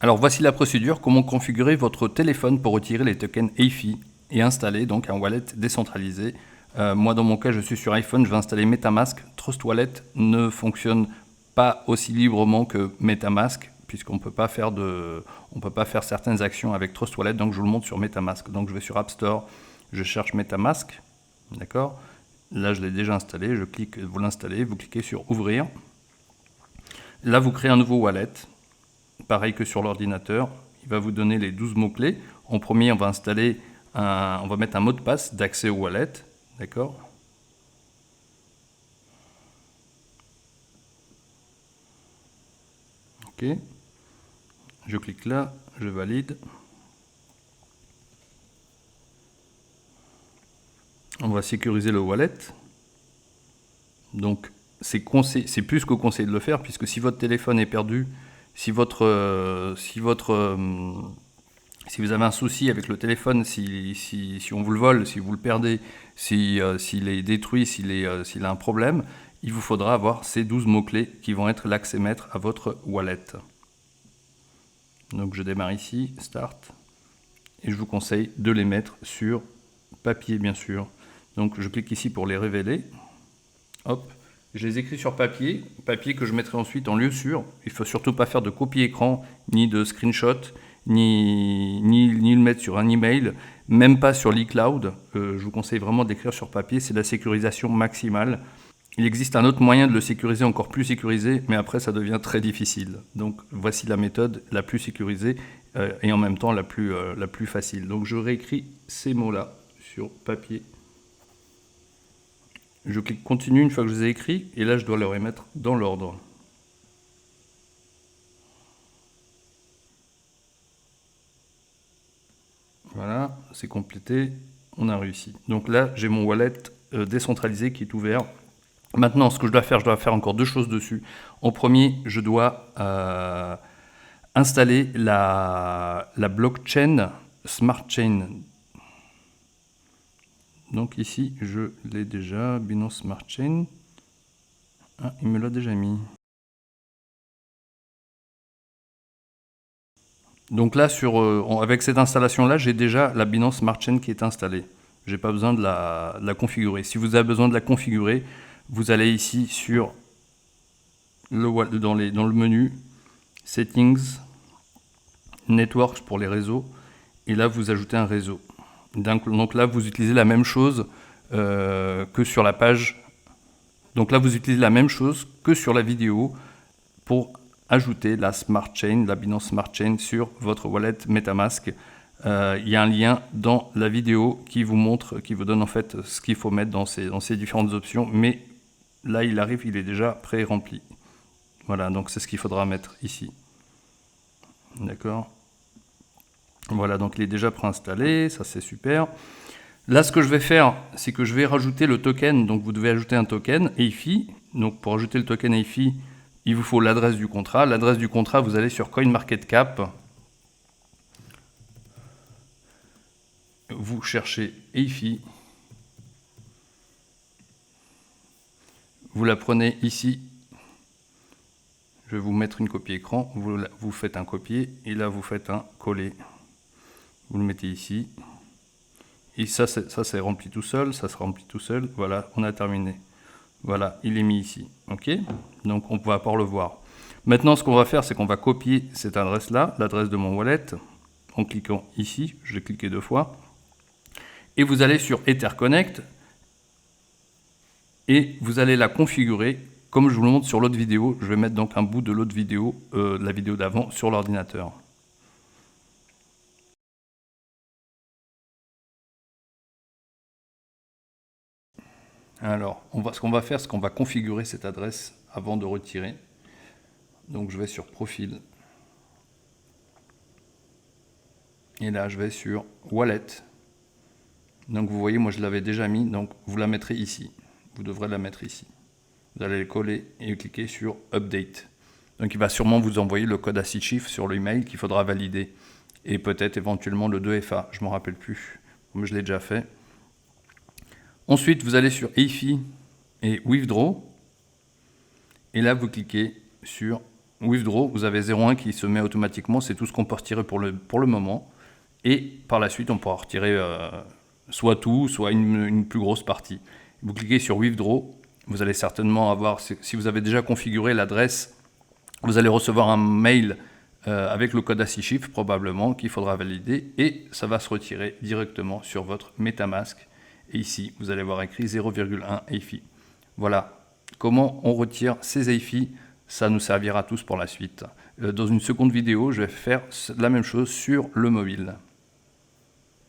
Alors voici la procédure, comment configurer votre téléphone pour retirer les tokens EIFI et installer donc un wallet décentralisé. Moi dans mon cas je suis sur iPhone, je vais installer MetaMask. Trust Wallet ne fonctionne pas aussi librement que MetaMask puisqu'on ne peut pas faire certaines actions avec Trust Wallet, donc je vous le montre sur MetaMask. Donc je vais sur App Store, je cherche MetaMask, d'accord. Là je l'ai déjà installé, je clique, vous l'installez, vous cliquez sur ouvrir. Là vous créez un nouveau wallet. Pareil que sur l'ordinateur, il va vous donner les 12 mots-clés. En premier, on va mettre un mot de passe d'accès au wallet, d'accord? Ok. Je clique là, je valide. On va sécuriser le wallet. Donc, c'est plus que conseillé de le faire, puisque si votre téléphone est perdu, si vous avez un souci avec le téléphone, si on vous le vole, si vous le perdez, s'il est détruit, s'il a un problème, il vous faudra avoir ces 12 mots-clés qui vont être l'accès maître à votre wallet. Donc je démarre ici, Start, et je vous conseille de les mettre sur papier, bien sûr. Donc je clique ici pour les révéler. Hop, je les écris sur papier que je mettrai ensuite en lieu sûr. Il ne faut surtout pas faire de copie écran, ni de screenshot, ni le mettre sur un email, même pas sur l'iCloud. Je vous conseille vraiment d'écrire sur papier, c'est la sécurisation maximale. Il existe un autre moyen de le sécuriser, encore plus sécurisé, mais après ça devient très difficile. Donc voici la méthode la plus sécurisée et en même temps la plus facile. Donc je réécris ces mots-là sur papier. Je clique continue une fois que je les ai écrits et là je dois les remettre dans l'ordre. Voilà, c'est complété, on a réussi. Donc là j'ai mon wallet décentralisé qui est ouvert. Maintenant ce que je dois faire encore deux choses dessus. En premier, je dois installer la blockchain Smart Chain. Donc ici, je l'ai déjà, Binance Smart Chain. Ah, il me l'a déjà mis. Donc là, avec cette installation-là, j'ai déjà la Binance Smart Chain qui est installée. Je n'ai pas besoin de la configurer. Si vous avez besoin de la configurer, vous allez ici sur dans le menu Settings, Networks pour les réseaux. Et là, vous ajoutez un réseau. Donc là, vous utilisez la même chose que sur la page. Donc là, vous utilisez la même chose que sur la vidéo pour ajouter la Smart Chain, la Binance Smart Chain sur votre wallet MetaMask. Il y a un lien dans la vidéo qui vous montre, qui vous donne en fait ce qu'il faut mettre dans ces différentes options. Mais là, il est déjà pré-rempli. Voilà, donc c'est ce qu'il faudra mettre ici. D'accord ? Voilà, donc il est déjà préinstallé, ça c'est super. Là, ce que je vais faire, c'est que je vais rajouter le token. Donc, vous devez ajouter un token EIFI. Donc, pour ajouter le token EIFI, il vous faut l'adresse du contrat. L'adresse du contrat, vous allez sur CoinMarketCap. Vous cherchez EIFI. Vous la prenez ici. Je vais vous mettre une copie écran. Vous faites un copier et là, vous faites un coller. Vous le mettez ici. Et ça c'est rempli tout seul, ça se remplit tout seul. Voilà, on a terminé. Voilà, il est mis ici. OK? Donc, on va pouvoir le voir. Maintenant, ce qu'on va faire, c'est qu'on va copier cette adresse-là, l'adresse de mon wallet, en cliquant ici. Je l'ai cliqué 2 fois. Et vous allez sur EtherConnect et vous allez la configurer comme je vous le montre sur l'autre vidéo. Je vais mettre donc un bout de l'autre vidéo, de la vidéo d'avant, sur l'ordinateur. Alors, ce qu'on va faire, c'est qu'on va configurer cette adresse avant de retirer. Donc, je vais sur Profil. Et là, je vais sur Wallet. Donc, vous voyez, moi, je l'avais déjà mis. Donc, vous la mettrez ici. Vous devrez la mettre ici. Vous allez le coller et cliquer sur Update. Donc, il va sûrement vous envoyer le code à 6 chiffres sur l'email qu'il faudra valider. Et peut-être éventuellement le 2FA. Je ne m'en rappelle plus. Comme je l'ai déjà fait. Ensuite, vous allez sur EIFI et Withdraw. Et là, vous cliquez sur Withdraw, vous avez 0,1 qui se met automatiquement, c'est tout ce qu'on peut retirer pour le moment. Et par la suite, on pourra retirer soit tout, soit une plus grosse partie. Vous cliquez sur Withdraw, vous allez certainement avoir, si vous avez déjà configuré l'adresse, vous allez recevoir un mail avec le code à 6 chiffres probablement qu'il faudra valider et ça va se retirer directement sur votre MetaMask. Et ici, vous allez voir écrit 0,1 EIFI. Voilà comment on retire ces EIFI. Ça nous servira tous pour la suite. Dans une seconde vidéo, je vais faire la même chose sur le mobile.